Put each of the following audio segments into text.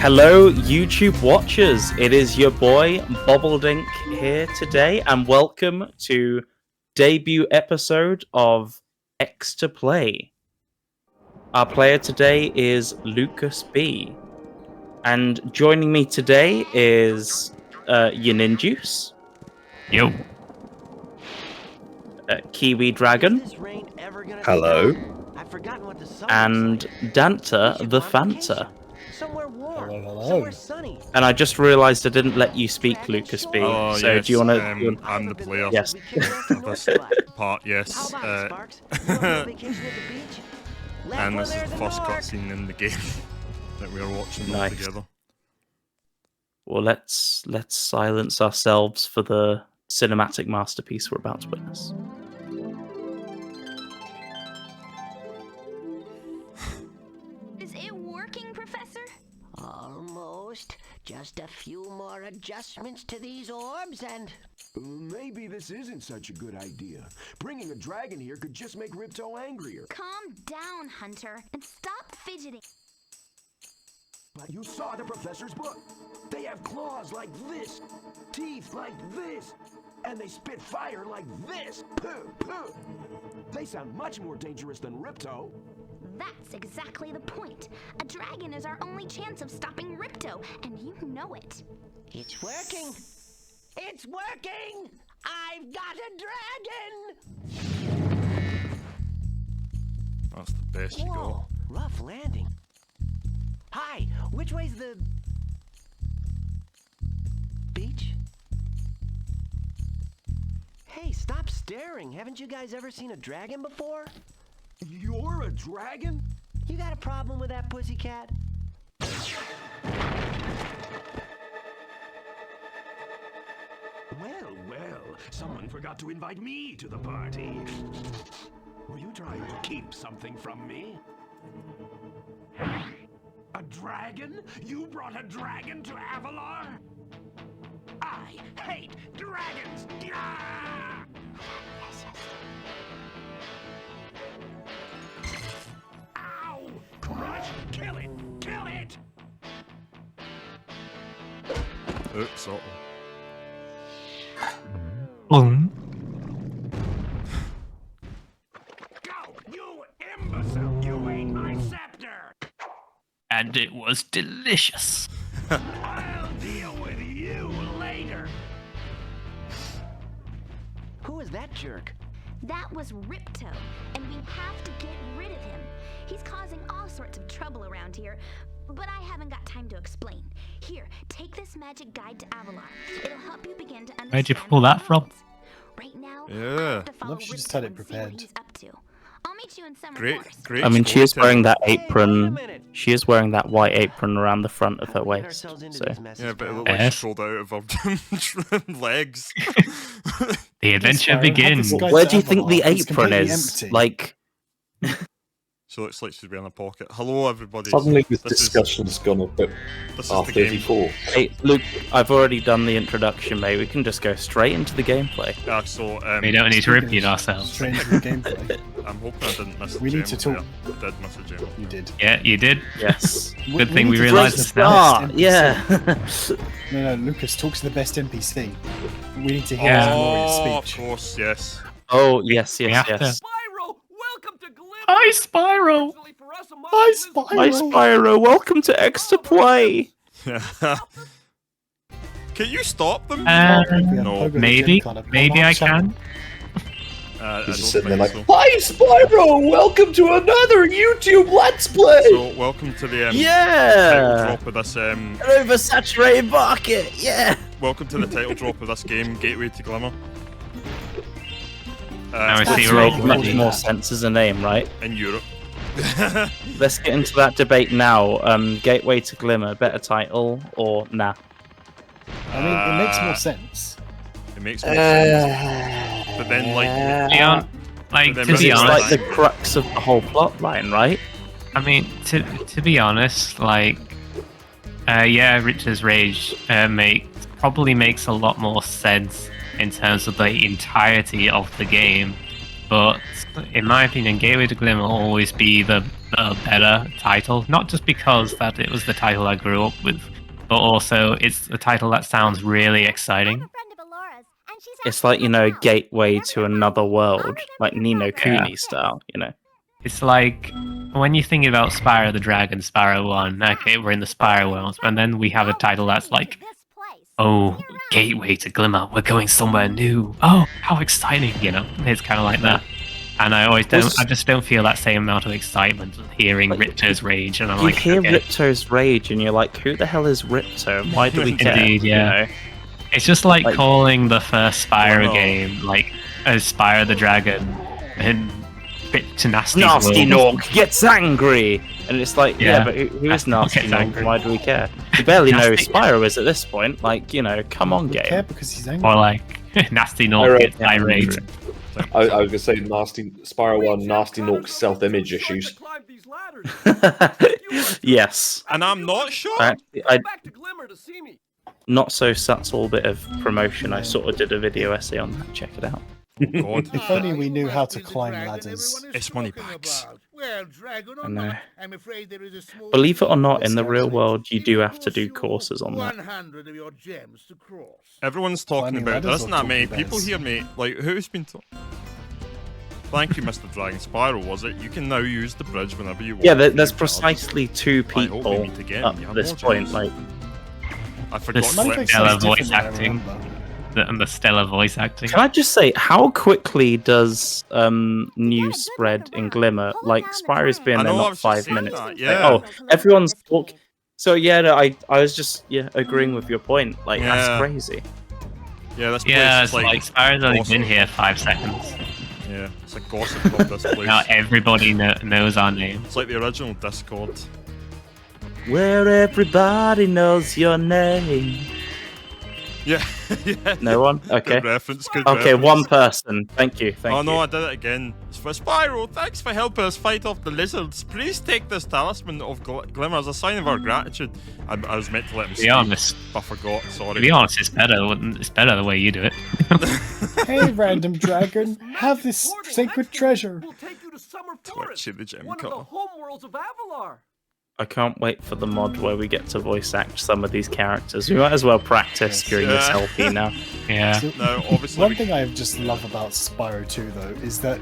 Hello, YouTube watchers. It is your boy Bobbledink here today, and welcome to debut episode of X to Play. Our player today is Lucas B, and joining me today is Yaninjuice. Yo. Kiwi Dragon. Hello. And Danta the Fanta. Hello. And I just realised I didn't let you speak, Lucas B. Oh, so yes, do you want to? I'm the player. Yes. Of this part, yes. And this is the first cutscene in the game that we are watching all together. Well, let's silence ourselves for the cinematic masterpiece we're about to witness. Is it working, Professor? Almost. Just a few more adjustments to these orbs and... Maybe this isn't such a good idea. Bringing a dragon here could just make Ripto angrier. Calm down, Hunter, and stop fidgeting. But you saw the professor's book. They have claws like this, teeth like this, and they spit fire like this. Puh, puh. They sound much more dangerous than Ripto. That's exactly the point. A dragon is our only chance of stopping Ripto, and you know it. It's working! It's working! I've got a dragon! That's the best you got. Whoa, rough landing. Hi, which way's the... beach? Hey, stop staring. Haven't you guys ever seen a dragon before? You're a dragon? You got a problem with that, pussycat? Well, someone forgot to invite me to the party. Were you trying to keep something from me? A dragon? You brought a dragon to Avalar? I hate dragons! Ah! Ow! Crush! Kill it! Kill it! Oops, Boom. Go! You imbecile! You ate my scepter! And it was delicious. I'll deal with you later! Who is that jerk? That was Ripto, and we have to get rid of him. He's causing all sorts of trouble around here, but I haven't got time to explain. Here, take this magic guide to Avalar. It'll help you begin to understand. Where'd you pull that from? Right now, Yeah. I have to follow she just Ripto had it and see what prepared. he's up to. I'll meet you in summer Great, course. great. I mean, she is wearing that Hey, wait a apron. minute. She is wearing that white apron around the front of her How do we get waist. ourselves into So these messes, Yeah, but it pal? looked like Yes. she rolled out of her legs. The adventure Spyro, begins. how does where do you think the Avalar? It's apron completely is? empty. Like, She looks like she's wearing a pocket. Hello, everybody. Suddenly this This is- discussion's gone a bit This is the game. R34. hey, Luke, I've already done the introduction, mate. We can just go straight into the gameplay. So, We don't need to Speaking repeat of ourselves. Strange with gameplay. I'm hoping I didn't miss a We gem need to there. talk- I did miss a gem. You did. Yeah, you did. Yes. Good thing we need to realised talk this to the now. best Ah, NPC. yeah. No, Lucas, talk to the best NPC. We need to hear Yeah. his Oh, glorious of speech. course, yes. Oh, yes, We yes, have to. yes. Spyro, welcome to Glimmer. Hi, Spyro. Fortunately for us, a Hi, modern Spyro. Hi, Spyro. Welcome to X to Play. Can you stop them? We have No. Pogo the Maybe, Gym Card. maybe I can. I He's don't just sitting there think like, Hi Spyro, welcome to another YouTube Let's Play! so. So, welcome to the title Yeah. drop of this. An oversaturated market. Yeah. Welcome to the title drop of this game, Gateway to Glimmer. Now I it's see That you're all makes ready. much more sense as a name, right? in Europe. Let's get into that debate now. Gateway to Glimmer, better title or nah? I mean, it makes more sense. It makes more sense. But then, like, Leon, like, But then to Because be it's honest, like the crux of the whole plot line, right? I mean, to be honest, like, yeah, Richter's Rage probably makes a lot more sense in terms of the entirety of the game, but in my opinion, Gateway to Glimmer will always be the a better title. Not just because that it was the title I grew up with, but also it's a title that sounds really exciting. It's like, you know, a gateway to another world, like Nino Kuni style, you know. It's like when you think about Spyro the Dragon, Spyro 1, okay, we're in the Spyro world, and then we have a title that's like, oh, gateway to Glimmer, we're going somewhere new. Oh, how exciting, you know? It's kind of like that. And I just don't feel that same amount of excitement hearing Ripto's rage, and I'm You like, hear okay. Ripto's rage, and you're like, who the hell is Ripto? And why do we care? Indeed, yeah. You know? It's just like calling the first Spyro game like Spyro the Dragon and to Nasty Nork gets angry, and it's like, yeah, but who is Nasty Nork? Why do we care? We barely know who Spyro is at this point. Like, you know, come on, game. Care because he's angry. Or like Nasty Nork gets irate. I was gonna say nasty Spyro 1, Nasty Nork's self-image issues. Yes. And I'm not sure. I, Back to Glimmer to see me. not so subtle bit of promotion. I sort of did a video essay on that. Check it out. Oh, God. If only we knew how to climb ladders. It's money packs. I know. Believe it or not, in the real world, you do have to do courses on that. Everyone's talking Climbing about ladders this. Isn't that or many talking people bears? here, mate? Like, who's been Thank you, Mr. Dragon Spyro, was it? You can now use the bridge whenever you want. Yeah, there's precisely 2 I hope we people meet again. up Yeah, to this more point. jokes. Like, I forgot This to let Manifest stellar sounds different voice than I acting. remember. And the stellar voice acting. can I just say, how quickly does news spread in Glimmer? Like, Spyro's been I there know, I not was just 5 saying minutes. that, Like, yeah. oh, everyone's talking. So yeah, no, I was just agreeing with your point. Like, Yeah. that's crazy. Yeah, this place Yeah, is it's like Spyro's only awesome. been here 5 seconds. Yeah, it's a gossip club, this place. Now everybody knows our name. It's like the original Discord. Where everybody knows your name. Yeah, yeah. No one? Okay. Good reference, good Okay, reference. one person. Thank you. Thank Oh you. no, I did it again. It's for Spyro. Thanks for helping us fight off the lizards. Please take this talisman of Glimmer as a sign of our gratitude. I was meant to let him To be speak, honest, but I forgot. Sorry. to be honest, it's better. It's better the way you do it. Hey, random dragon, have this sacred treasure. We'll take you to Summer Forest, Twitchy the gem one of the cutter. homeworlds of Avalar. I can't wait for the mod where we get to voice act some of these characters. We might as well practice during this Yeah. LP now. Yeah. So, No, obviously. one thing I just love about Spyro 2, though, is that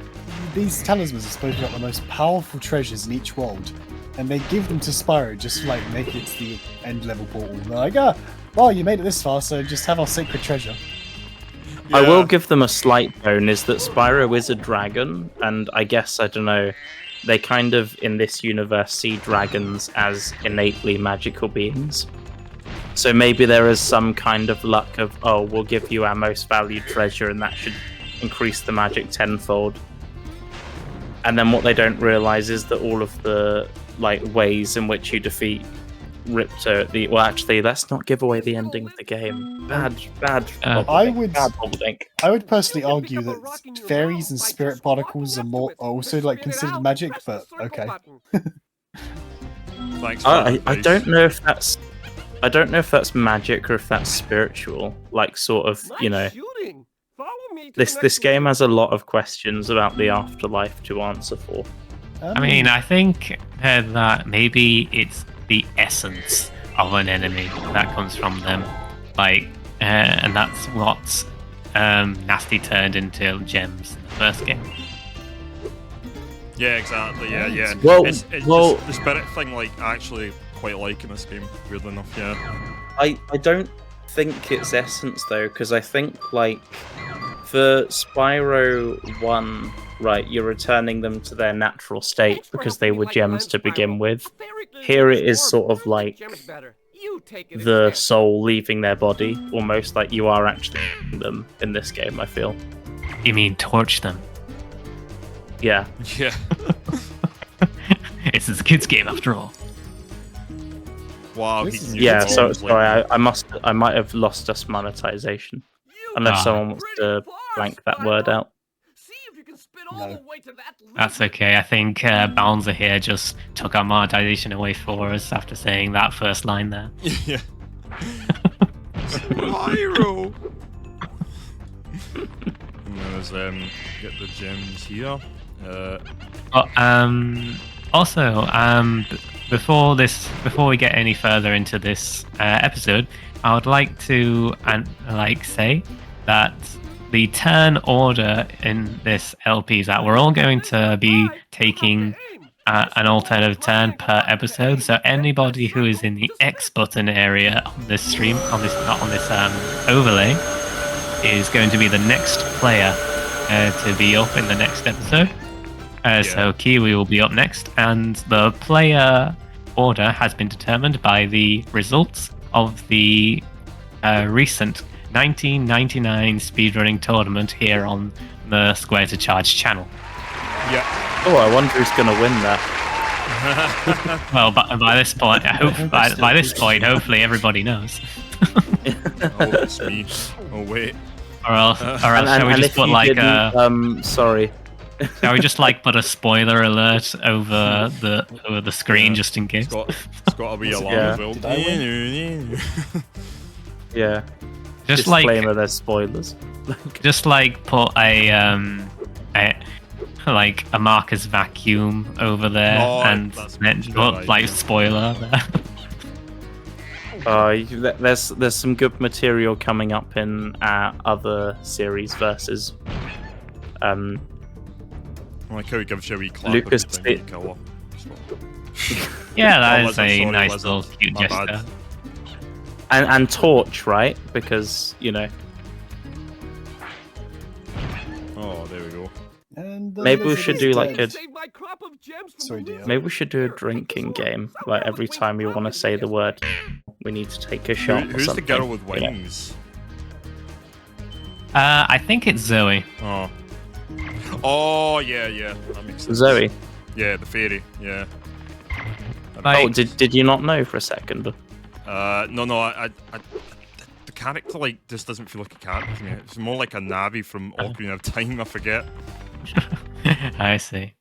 these talismans are supposed to be like the most powerful treasures in each world, and they give them to Spyro just to, like, make it to the end level portal. They're like, well, you made it this far, so just have our sacred treasure. I Yeah. will give them a slight bone, is that Spyro is a dragon, and I guess, I don't know, they kind of, in this universe, see dragons as innately magical beings. So maybe there is some kind of luck of, oh, we'll give you our most valued treasure, and that should increase the magic tenfold. And then what they don't realize is that all of the ways in which you defeat Ripto, well, actually, let's not give away the ending of the game. Bad. I would- Bad Bobbledink. I would personally argue that fairies and spirit particles are also considered magic, but okay. Thanks for I that advice. don't know if that's. I don't know if that's magic or if that's spiritual. Like, sort of, you know. Shooting. Follow me to This the this next game room. has a lot of questions about the afterlife to answer for. I mean, I think that maybe it's the essence of an enemy that comes from them, and that's what Nasty turned into gems in the first game. Yeah, exactly. Yeah. Well- it's well- the spirit thing, I actually quite like in this game. Weirdly enough, yeah. I don't think it's essence though, because I think for Spyro 1, right, you're returning them to their natural state because they were gems to begin with. Here it is sort of like the soul leaving their body, almost like you are actually them in this game, I feel. You mean torch them? Yeah. Yeah. It's a kid's game after all. Wow. This He is- can use Yeah, his so arms sorry, I might have lost us monetization. Unless Ah. someone wants to blank that word out. See if you can spit all No. the way to that That's lizard. okay. I think Bouncer here just took our monetization away for us after saying that first line there. Yeah. Spyro. And there's get the gems here. But Also, before we get any further into this episode, I would like to say that the turn order in this LP is that we're all going to be taking an alternative turn per episode. So anybody who is in the X button area on this stream, on this overlay, is going to be the next player to be up in the next episode. So Kiwi will be up next, and the player order has been determined by the results of the recent 1999 speedrunning tournament here on the Square to Charge channel. Yeah. Oh, I wonder who's going to win that. Well, by this point, by this point, hopefully everybody knows. Oh, it's me. Oh, wait. Or else shall we just put like sorry. Shall we just like put a spoiler alert over the screen just in case? It's got to be alarm as well. Yeah. Just like disclaimer, there's spoilers. just like put a Marcus vacuum over there and then put like spoiler there. There's some good material coming up in other series versus I like how he gives you a wee clap Lucas every time you kill her. Yeah, that Oh, is Lizard, a sorry, nice Lizard. little cute My gesture. bad. and Torch, right? Because Oh, there we go. And maybe we should do like a Save my crop of gems from Sorry, the dear. maybe we should do a drinking game. Like every time you want to say the word, we need to take a shot. or Who's the something. girl with You know? wings? I think it's Zoe. Oh. Oh, yeah. That makes sense. Zoe. Yeah, the fairy. Yeah. Like- Oh, did you not know for a second? No. The character just doesn't feel like a character to me. It's more like a Navi from Ocarina of Time. I forget. I see.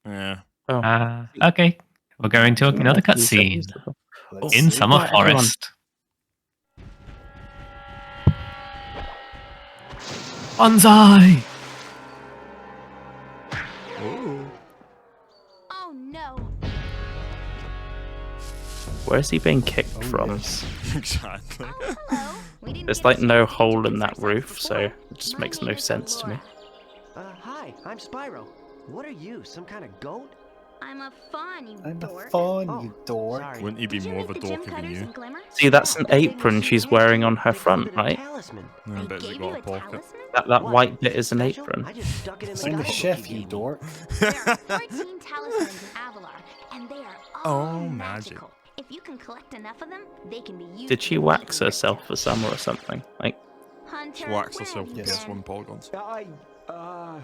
Yeah. Okay, we're going to another cutscene Let's in see. Summer Right, everyone. Forest. Bonsai! Oh no. Where's he being kicked from? Yes. Exactly. Oh, hello. We didn't There's get like to no see hole in you that for roof, so before. it just My makes name no is sense to me. Aurora. Hi, I'm Spyro. What are you, some kind of goat? I'm a fawn, you I'm a dork. fawn, Oh, you dork. sorry. Wouldn't he be Did you more of meet a the gym dork than cutters you? in Glimmer? See, that's an apron she's wearing on her They called front, it a right? talisman. I They bet he's gave got you a a pocket. talisman? That What? white bit is an Special? apron. I just stuck it in the I'm the guidebook chef, you you gave me. dork. There are 14 talismans in Avalar, and they are all Oh, magic. magical. If you can collect enough of them, they can be used. Did she to wax defeat herself for summer or something? Like, Hunter, She waxed where herself have with you Yes. been? PS1 polygons. I Ah.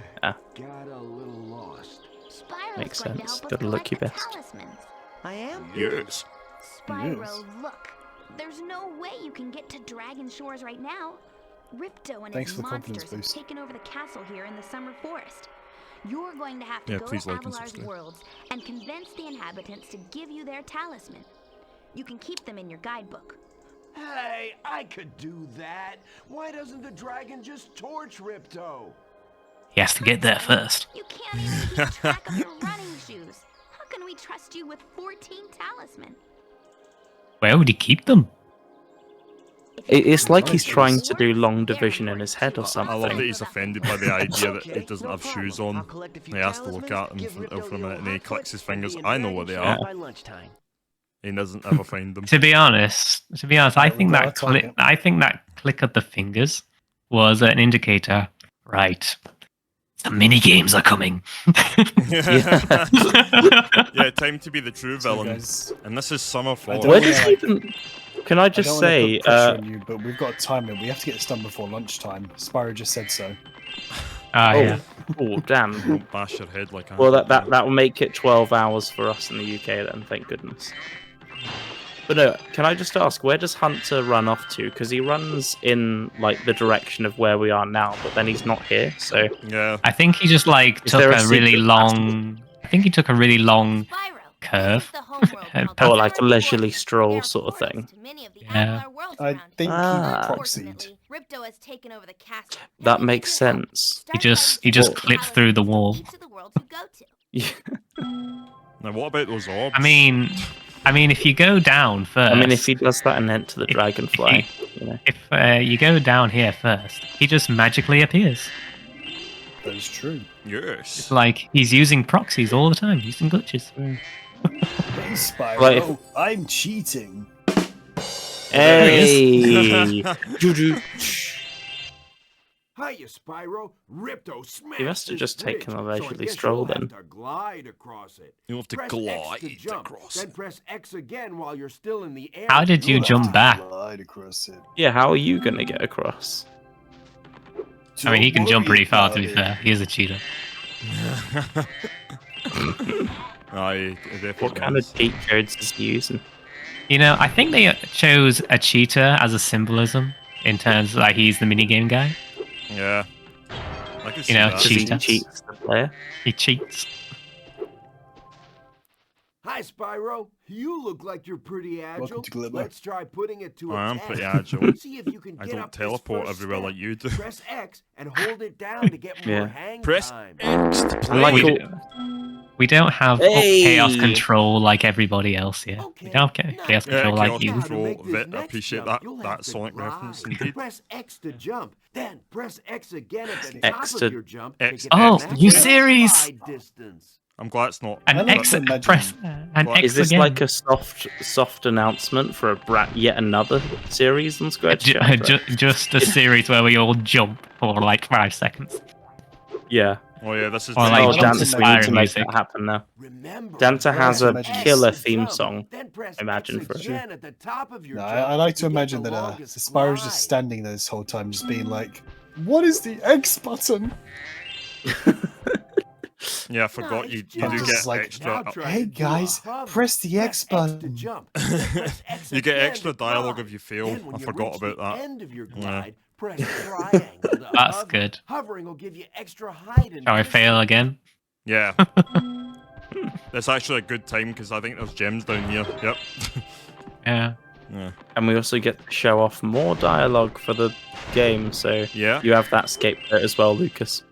got a little lost. Spyro's Makes going to sense. help us Gotta look collect your the best. talismans. I am? Yes. Spyro, Yes. look. There's no way you can get to Dragon Shores right now. Ripto and Thanks his for the confidence monsters have boost. taken over the castle here in the Summer Forest. You're going to have to Yeah, go please to like and Avalar's subscribe. worlds and convince the inhabitants to give you their talisman. You can keep them in your guidebook. Hey, I could do that. Why doesn't the dragon just torch Ripto? He has to get there first. You can't even keep track of your running shoes. How can we trust you with 14 talisman? Where would he keep them? It's like he's trying to do long division in his head or I love that something. he's offended by the idea that he Okay, doesn't no have problem. shoes I'll on. collect a few He has to look at talismans, them give for Ripto a the minute, old and he hot clicks his foot, and fingers. be in I know what they Dragon are. Shores by lunchtime. He doesn't ever find them. To be honest, I think well, that that's okay. I think that click of the fingers was an indicator. Right, the mini games are coming. Yeah, time to be the true So, villain. guys, And this is Summer I Forest. don't Where wanna, does he like- even... Can I I just don't wanna say, put pressure on you, but we've got a time limit. We have to get this done before lunchtime. Spyro just said so. Yeah. oh damn. Don't bash your head like I Well, have. that will make it 12 hours for us in the UK then, thank goodness. But no, can I just ask, where does Hunter run off to? Because he runs in like the direction of where we are now, but then he's not here. So Yeah. I think he just like Is took there a a really secret long. I think he took a really long Spyro, curve. Oh, like a leisurely stroll sort of thing. Yeah. I think Ah. he proxied. Ripto has taken over the castle. that makes sense. He just clipped through the wall. Each of the worlds you go to. Yeah. Now, what about those orbs? I mean, if you go down first. I mean, if he does that and enter the dragonfly, you know. If you go down here first, he just magically appears. That is true. Yes. It's like he's using proxies all the time, using glitches. Hey, Spyro, Like- I'm cheating. Hey! Juju. Hiya, Spyro. Ripto smashed He must have this just taken a bridge, so I leisurely guess stroll you'll have then. to glide across it. You'll have to Press glide X to jump, across then it. press X again while you're still in the air. How did you You'll have jump to back? glide across it. Yeah, how are you gonna get across? I mean, he can Don't jump worry pretty far, to about be it. fair. He is a cheater. Aye, What kind of cheat codes is he using? You know, I think they chose a cheater as a symbolism in terms of like he's the minigame guy. Yeah. I can see You know, that. Because he Cheater. cheats the player. He cheats. Hi, Spyro. You look like you're pretty agile. Welcome to Glimmer. Let's try putting it to a I'm test. pretty agile. See if you can I get don't up this teleport first everywhere step. like you do. Press X and hold it down to get more Yeah. hang Press time. X to And play. like We, all- we don't have chaos control like everybody else here. Okay, We don't have now chaos Yeah, control chaos like you. Now to control. make this I next appreciate jump, that- you'll that have to Sonic glide. reference, indeed. Press X to jump, then press X again at the X top to- of your jump X- to get Oh, the you maximum serious? glide distance. I'm glad it's not. And I like X to imagine- press and What? X Is this again. like a soft announcement for yet another series on Square Chapter? Just a series where we all jump for like 5 seconds. Yeah. Oh yeah, this is. Or the- like Oh, jump Danta, to we need to Spyro make music. that happen now. Remember, Danta has a press X killer to theme jump, song, then press I imagine, X for it. again at the top of your No, jump I like to get imagine the that longest Spyro's just glide. standing there this whole time, just being like, "What is the X button?" Yeah, I forgot you do just get like- extra. Now try Hey to do a guys, hover. press the X Press to button. jump, then press X You get again extra to dialogue glide. if you fail. Then when I you forgot reach about the that. end of your Yeah. glide, press triangle to That's hover. good. Hovering will give you extra height and Shall I fail again? Yeah. It's actually a good time because I think there's gems down here. Yep. Yeah. Yeah. And we also get to show off more dialogue for the game, so Yeah. you have that scapegoat as well, Lucas.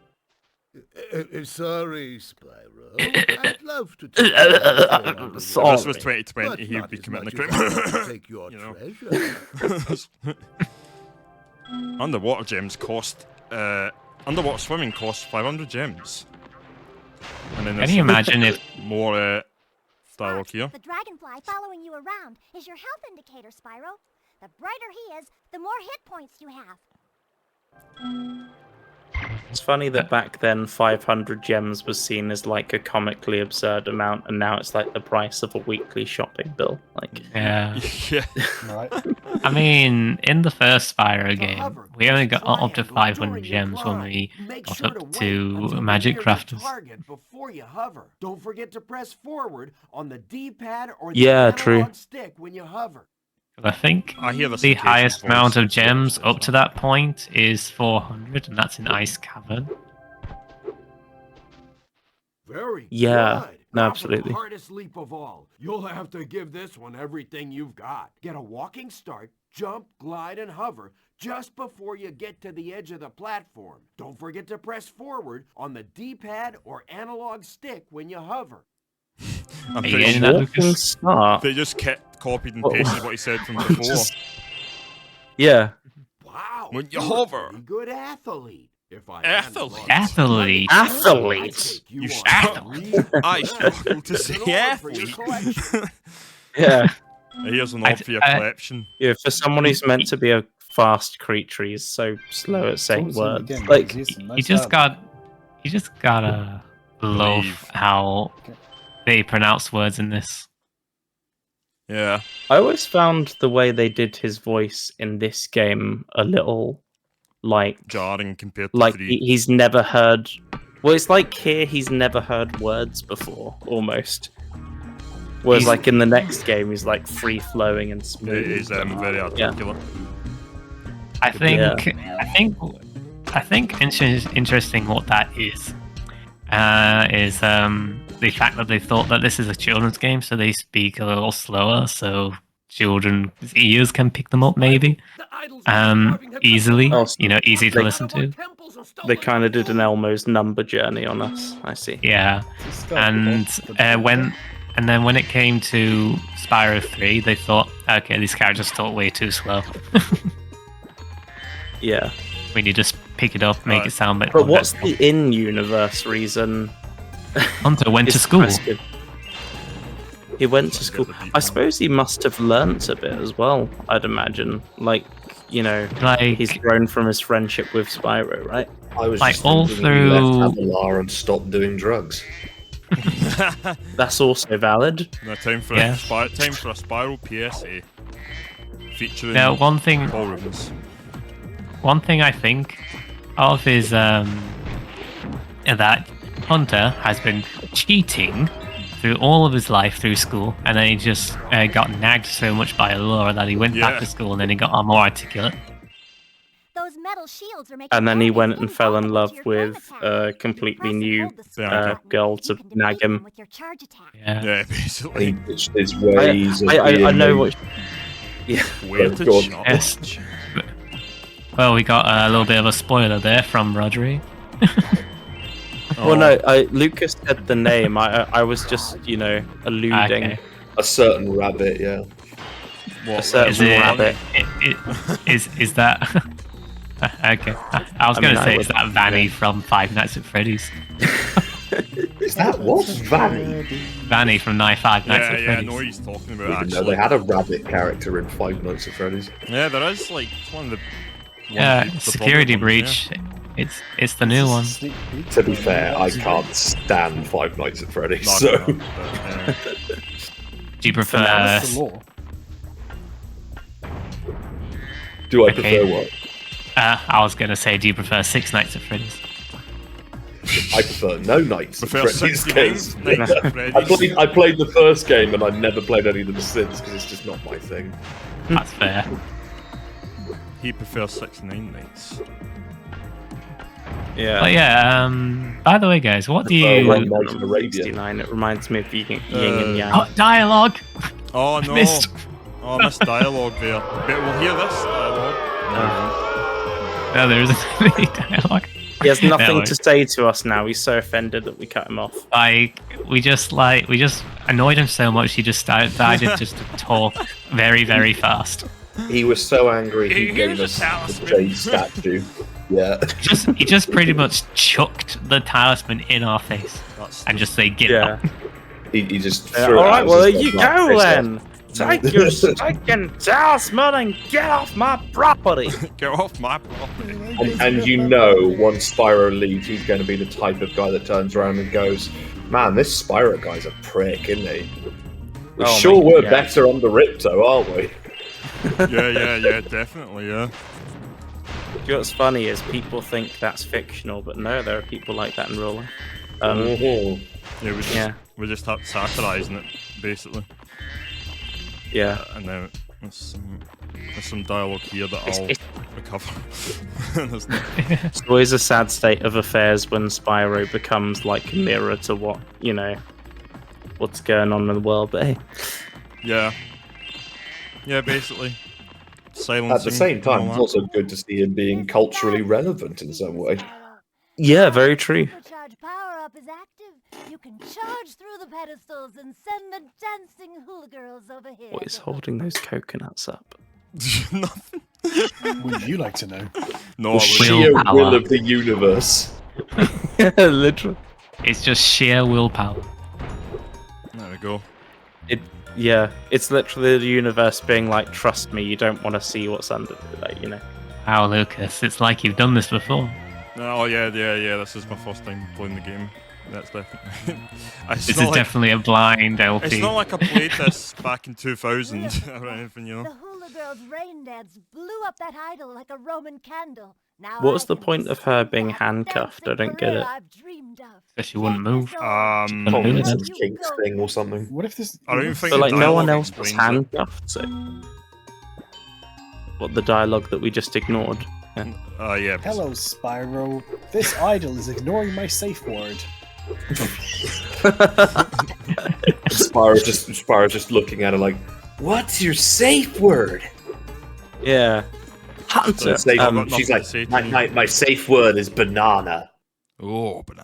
Sorry, Spyro. I'd love to take you Sorry. If this was but 2020, he'd not be as committing a much crime. as I can take your You know. treasure. Underwater gems cost. Underwater swimming costs 500 gems. And then Can there's you some imagine if more dialogue here. The dragonfly following you around is your health indicator, Spyro. The brighter he is, the more hit points you have. It's funny that back then 500 gems was seen as like a comically absurd amount, and now it's like the price of a weekly shopping bill. Like, yeah. Yeah. Right? I mean, in the first Spyro To game, hover, we only press got up to triangle 500 during your gems when climb. we Make got sure up wait to until Magic you near your Crafters. target before you hover. Don't forget to press forward on the D-pad or the Yeah, analog true. stick when you hover. I think I hear the highest amount of gems up to that point is 400, and that's in Ice Cavern. Very Yeah, good. no, Now for absolutely. the hardest leap of all. You'll have to give this one everything you've got. Get a walking start, jump, glide, and hover just before you get to the edge of the platform. Don't forget to press forward on the D-pad or analog stick when you hover. I'm Are you pretty getting sure that, walking Lucas? start. they just kept copied and Oh. pasted what he said from before. Just- Yeah. Wow. When you you're a hover. pretty good athlete. If I Athlete. Athlete. Athlete. You athlete. I struggle to say athlete. Yeah. Here's an I- odd for your I- collection. Yeah, for someone who's meant to be a fast creature, he's so slow at saying Talk to him words. again, Like, because he's a You nice just lad. gotta love Believe. how they pronounce words in this. Yeah. I always found the way they did his voice in this game a little like Jarring compared to like 3. he's never heard. Well, it's like here he's never heard words before, almost. Whereas, He's- like in the next game, he's like free flowing and smooth. It is very articulate. I think interesting what that is the fact that they thought that this is a children's game, so they speak a little slower, so children's ears can pick them up maybe easily. Oh, Easy to they- listen to. They kind of did an Elmo's number journey on us. I see. Yeah, Just start and with the- And then when it came to Spyro 3, they thought, okay, these characters talk way too slow. Yeah. We need to just pick it up, make it sound better. But what's the in-universe reason? Hunter went to It's school. question. He went to school. I suppose he must have learnt a bit as well, I'd imagine. Like, you know, he's grown from his friendship with Spyro, right? I was Like, just all thinking he left through- Avalar and stopped doing drugs. That's also valid. No, time for Yeah. time for a Spyro PSA featuring Now, one thing Paul Rubens. One thing I think of is that Hunter has been cheating through all of his life through school, and then he just got nagged so much by Allura that he went back to school, and then he got more articulate. Those metal shields are making And then he went and everything fell in vulnerable love to your with drum attack. a completely Press and new hold the spell girl button, to you can nag defeat them him. with your charge attack. Yeah. Yeah, And he basically. ditched his ways of I being know the- what. Yeah. Where to God. shop. Yes. Well, we got a little bit of a spoiler there from Rodri. Well, no, Lucas said the name. I was just, you know, alluding. Okay. a certain rabbit, yeah. A certain Is it- rabbit. Is that? Okay. I was I going mean, to I say, would- is that Vanny from Five Nights at Freddy's? Is that what? Vanny? Vanny from Five Nights Yeah, at yeah, I Freddy's. know what he's talking about. Even though Actually, they had a rabbit character in Five Nights at Freddy's. yeah, there is like it's one of the. the Security popular ones, breach. It's the new one. Sneak peek. To be fair, I can't stand Five Nights at Freddy's, Yeah. so... No, but, yeah. Do you prefer? That's the law. Do I Okay. prefer what? I was going to say, do you prefer Six Nights at Freddy's? I prefer no Nights at Prefer Freddy's 69 games. Nights at Freddy's. I played the first game and I never played any of them since because it's just not my thing. That's fair. He prefers 69 nights. Yeah. But yeah, by the way, guys, what do you... Like Nights in Arabia. 69. It reminds me of yin and yang. Oh, dialogue! Oh no! Missed. Oh, I missed dialogue there. But we'll hear this dialogue. No, there isn't any dialogue. He has nothing No. to say to us now. He's so offended that we cut him off. We just annoyed him so much he just decided just to talk very, very fast. He was so angry he Here's gave a us the talisman. Jade statue. Yeah. He just pretty much chucked the talisman in our face and just say, "Get Yeah. up." He just threw it Alright, out well, as there his you black go face then. Take your stinking talisman and get off my property. Get off my property. And you know, once Spyro leaves, he's going to be the type of guy that turns around and goes, "Man, this Spyro guy's a prick, isn't he? We Oh my sure were God. better under Ripto, aren't we?" Yeah, definitely, yeah. You know what's funny is people think that's fictional, but no, there are people like that in real life. Mhm. Yeah, Yeah. we're just satirizing it, basically. Yeah. And then there's some dialogue here that I'll recover. There's no- It's always a sad state of affairs when Spyro becomes like a mirror to what, you know, what's going on in the world. But hey, Yeah. Yeah, basically. Silencing. At the same time, and it's all also good to see him being culturally relevant in some way. yeah, very true. Supercharge power up is active. You can charge through the pedestals and send the dancing hula girls over here. What is holding those coconuts up? that. Nothing. Would you like to know? No, I The wouldn't. sheer Willpower. will of the universe. Literally. It's just sheer willpower. There we go. Yeah, it's literally the universe being like, trust me, you don't want to see what's under, like, you know. Wow, Lucas, it's like you've done this before. Oh yeah. This is my first time playing the game. That's definitely. This is definitely a blind LP. It's not like I played this back in 2000 or anything, you The know. hula girls' rain dance blew up that idol like a Roman candle. Now What's I the can point of her perform being that handcuffed? I dancing don't get parade it. I've dreamed of. So she wouldn't move. Oh, do it's that. some kinks thing or something. What if this? I don't even think But like, no one dialogue else was explains it. handcuffed, so. What, the dialogue that we just ignored? Yeah. Yeah. Hello, Spyro. This idol is ignoring my safe word. Spyro's just looking at her like, "What's your safe word?" Yeah. Hunter. Safe- got nothing she's to like, say to my safe word is banana. Oh, but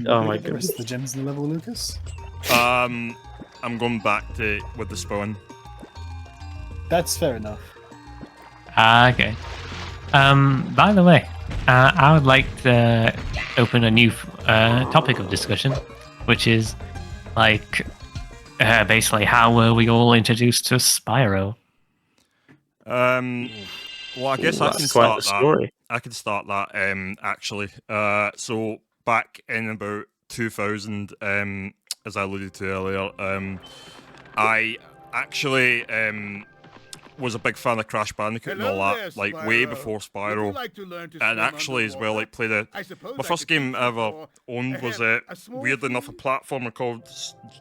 Oh my Get the god. rest of the gems in the level, Lucas. I'm going back with the spawn. That's fair enough. Okay. By the way, I would like to open a new topic of discussion, which is like basically how were we all introduced to Spyro? Well, I guess I can That's quite start the that. story. I can start that. Actually, so back in about 2000, as I alluded to earlier, I actually was a big fan of Crash Bandicoot and all Hello that, there, like way Spyro. before Would you Spyro. like to learn to And swim actually, as well, like played I suppose my I first could game teach you ever for owned was a small weirdly enough a fee. platformer called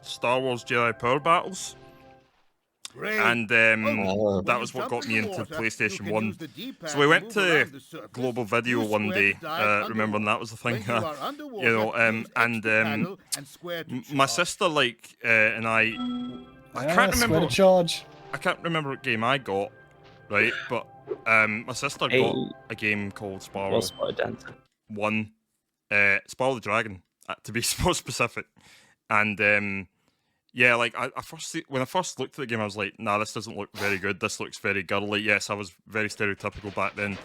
Star Wars Jedi Power Battles. Great. And Oh. that When was you what jump got me in the into water, PlayStation you can 1. use the D-pad So we went move to around the surface. Global Video Use one square day, to dive remember when underwater. that was the thing? When you are underwater, You know, use and X to paddle and square to my charge. sister, like, and I Square can't remember. to charge. I can't remember what game I got, right? But my sister got a game called Spyro Well spotted, Dancer. 1, Spyro the Dragon, to be more specific. And yeah, like when I first looked at the game, I was like, nah, this doesn't look very good. This looks very girly. Yes, I was very stereotypical back then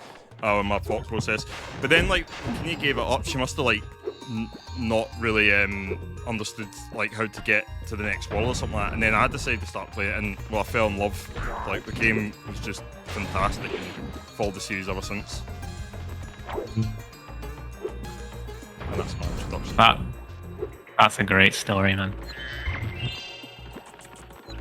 in my thought process. But then, like, when Kenny gave it up, she must have like not really understood like how to get to the next world or something like that. And then I decided to start playing it, and well, I fell in love. Like, the game was just fantastic, and followed the series ever since. And that's my introduction. That's a great story, man.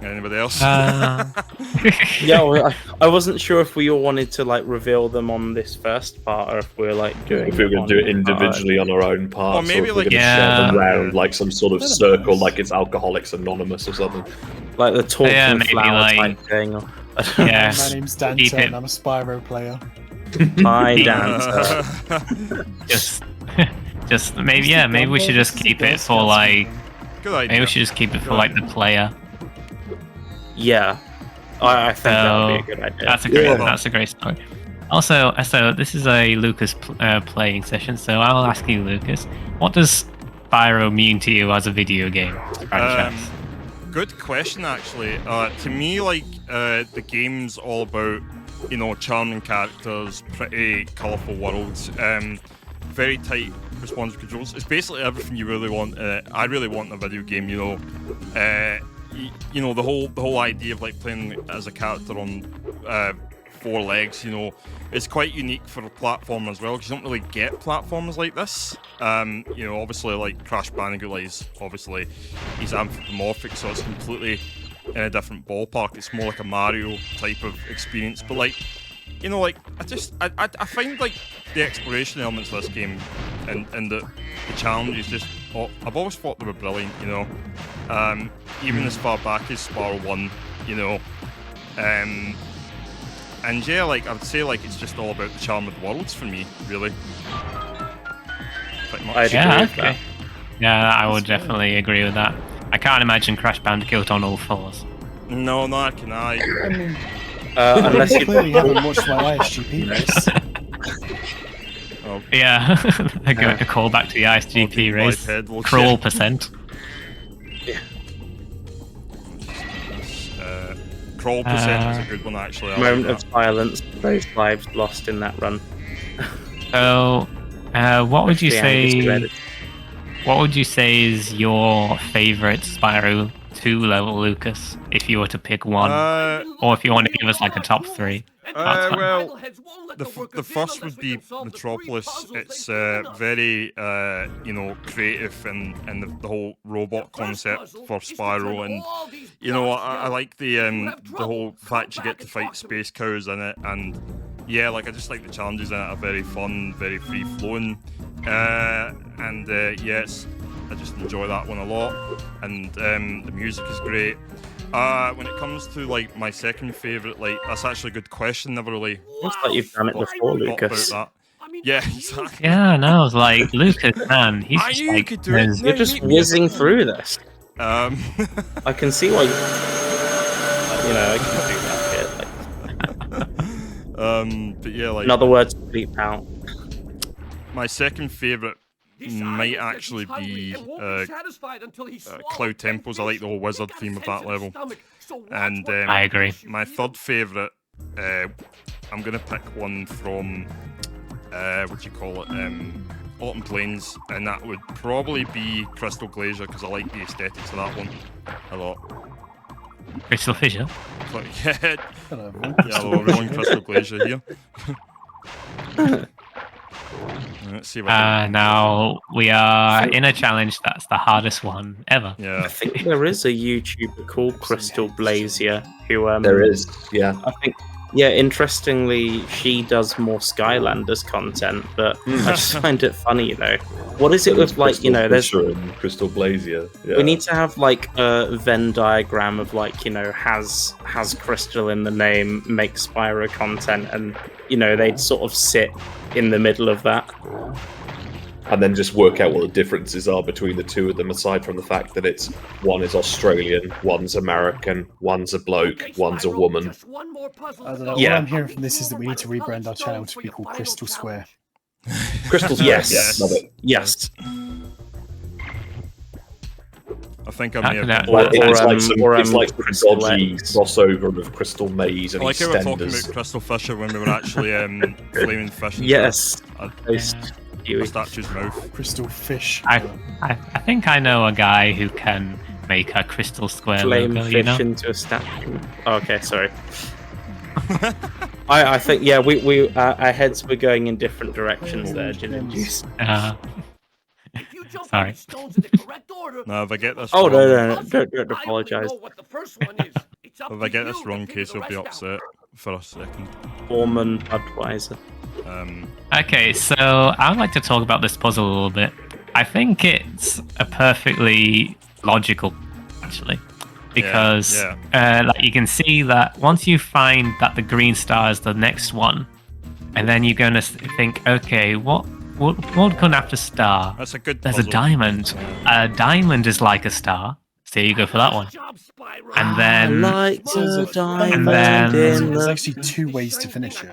Anybody else? Yeah, well, I wasn't sure if we all wanted to like reveal them on this first part, or if we're like doing. If we were going to do it individually on our own parts, Or maybe if we're like- going to share them Yeah. around like some sort of circle, like it's Alcoholics Anonymous or something. like the talking Yeah, maybe flower like- type thing. Or, Yeah. My name's Keep Dante it- and I'm a Spyro player. Hi, Yeah. Dancer. just maybe yeah, maybe we should just keep it for like Good idea. maybe we should just keep it for like the player. Yeah, I think that would be a So, good idea. That's a great story. Also, so this is a Lucas playing session, so I'll ask you, Lucas, what does Spyro mean to you as a video game franchise? Good question, actually. To me, like, the game's all about, you know, charming characters, pretty colourful worlds, very tight responsive controls. It's basically everything you really want. I really want in a video game. You know, you know, the whole idea of like playing as a character on 4 legs. You know, it's quite unique for a platformer as well, because you don't really get platformers like this. You know, obviously like Crash Bandicoot, like, obviously he's anthropomorphic, so it's completely in a different ballpark. It's more like a Mario type of experience. But like, you know, like I find like the exploration elements of this game and the challenges just, I've always thought they were brilliant. You know, even as far back as Spyro 1, you know, and yeah, like I would say like it's just all about the charm of the worlds for me, really. Pretty much. I'd Yeah, agree with okay. that. Yeah, I would definitely agree with that. I can't imagine Crash Bandicoot on all 4s. No, not can I. I mean, Unless you you clearly haven't watched my ISGP race. Oh, Yeah, a call back to the ISGP race. Head, well, Crawl shit. percent. Crawl percent is a good one, actually. I moment like of silence, those lives lost in that run. So, what would you The angry say? thread. What would you say is your favorite Spyro 2 level, Lucas? If you were to pick one, or if you want to give us like a top 3. That's fine. well, the first would be Metropolis. It's very, you know, creative, and the whole robot concept for Spyro, and you know, I like the whole fact you get to fight space cows in it, and yeah, like I just like the challenges in it are very fun, very free flowing, and yes, I just enjoy that one a lot, and the music is great. When it comes to like my second favourite, like that's actually a good question. Never really Looks like you've done it before, thought Lucas. about that. Yeah, exactly. Yeah, no, I was like, Lucas, man, he's I just knew you like, could do it. You're just whizzing through this. Um, I can see why. You know, I can do that bit. Like, but yeah, like in other words, bleep out. my second favourite might actually be Cloud Temples. I like the whole wizard theme of that level. And I agree. My third favourite, I'm gonna pick one from what do you call it? Autumn Plains, and that would probably be Crystal Glacier because I like the aesthetics of that one a lot. Crystal Fissure? Yeah, Hello, everyone, Crystal Glacier here. Let's see what now we are in a challenge that's the hardest one ever. Yeah. I think there is a YouTuber called Crystal Blazier who There is, yeah. I think, yeah, interestingly, she does more Skylanders content, but I just find it funny, you know. What is it with, like, you know, there's Crystal Blazier. Yeah. we need to have like a Venn diagram of, like, you know, has Crystal in the name, make Spyro content, and, you know, they'd sort of sit in the middle of that. And then just work out what the differences are between the two of them, aside from the fact that it's one is Australian, one's American, one's a bloke, one's a woman. I don't know. Yeah. What I'm hearing from this is that we need to rebrand our channel to be called Crystal Square. Crystal Square, Yes. yeah, love it. Yes. I think I How may can have. that- Like, it's Or, like some or, dodgy Crystal X. crossover of Crystal Maze and I like how we were talking EastEnders. about Crystal Fisher when we were actually flaming fish. into Yes. a statue's mouth. Crystal Fish. I think I know a guy who can make a crystal square Flame logo, fish you know? into a statue. Oh, okay, sorry. I think, yeah, we our heads were going in different directions there, Gin and Juice. Sorry. Now, if I get this Oh, wrong, no, don't apologise. if I get this wrong, Case will be upset for a second. Foreman Budweiser. Okay, so I would like to talk about this puzzle a little bit. I think it's a perfectly logical, actually, because like you can see that once you find that the green star is the next one, and then you're going to think, okay, what come after star? That's a good There's puzzle. a diamond. A diamond is like a star. So you go for that one. And then There's actually two ways to finish it.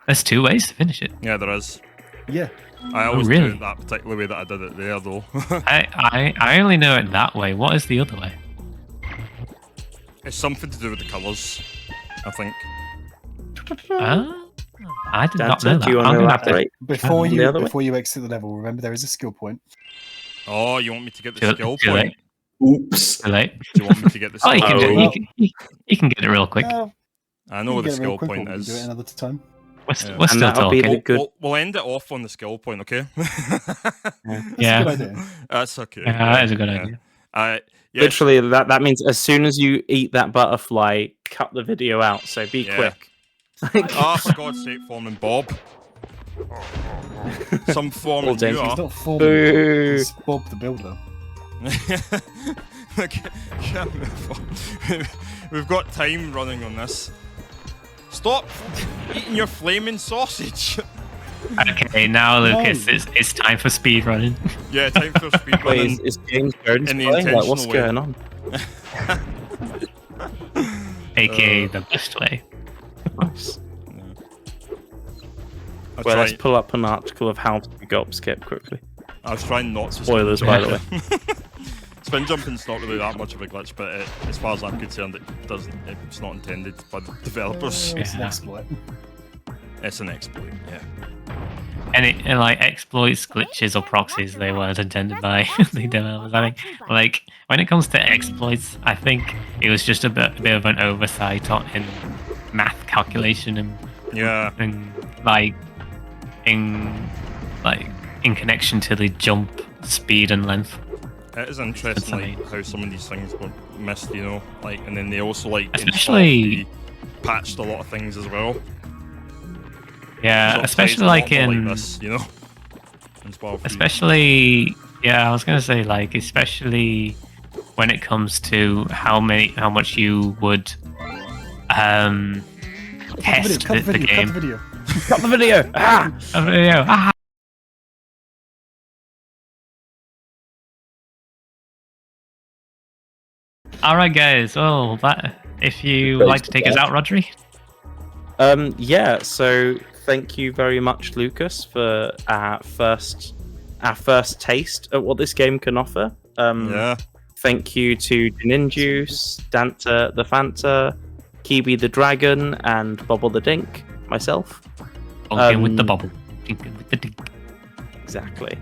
There's two ways to finish it. Yeah, there is. Yeah. I always really? do it that particular way that I did it there, though. I only know it that way. What is the other way? It's something to do with the colours, I think. I did not know that. Do you want I'm to gonna have to- elaborate? Before you exit the level, remember there is a skill point. Oh, you want me to get the Too- skill too point? late. Oops. Too late. Do you want me to get the Oh, skill you can, do, point? you can get it real quick. No, I know what the you can get it real skill quick, point or we can do it is. another time. We're And still that'll be talking. the good. We'll end it off on the skill point, okay? Yeah. That's a good idea. That's okay. Yeah, that is a good idea. Yeah, Literally, that means as soon as you eat that butterfly, cut the video out. So be Yeah. quick. Oh, for God's sake, Foreman Bob. Some Foreman Well, James, you He's are. not Foreman. Boo. He's Bob the Builder. Okay, yeah, we've got time running on this. Stop eating your flaming sausage. Okay, now Lucas, it's time for speed running. Yeah, time for speed Wait, running. is James Jones in the playing? Like, what's intentional going way. on? AKA the best way. Nice. I'll Well, try- let's pull up an article of how to gulp skip quickly. I was trying not to. Spoilers, spin by jump. the way. Spin jumping's not really that much of a glitch, but as far as I'm concerned, it's not intended by the developers. It's an Yeah. exploit. It's an exploit, yeah. And like exploits, glitches, or proxies, they weren't intended by the developers. I think, like, when it comes to exploits, I think it was just a bit of an oversight in math calculation and in connection to the jump speed and length. It is interesting like, how some of these things were missed, you know, like, and then they also like Especially- patched a lot of things as well. Yeah, So it especially plays a lot like more in this, you know. In Spyro 3. especially yeah, I was gonna say like especially when it comes to how much you would test Cut the the video. game. Cut the video. Cut the video! Ah! A video. Ah! All right, guys. Well, if you would like to take us out, Rodri. Yeah, so thank you very much, Lucas, for our first our first taste at what this game can offer. Yeah. Thank you to Ninjuice, Danta the Fanta, Kibi the Dragon, and Bubble the Dink, myself. Bonking with the bubble. Dinking with the dink. Exactly.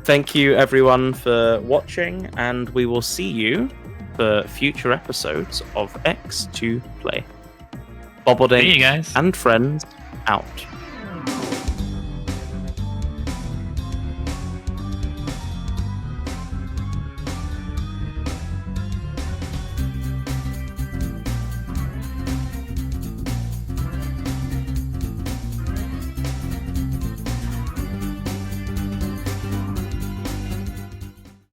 Thank you, everyone, for watching, and we will see you for future episodes of X2 Play. Bubble See you Dink guys. and friends out.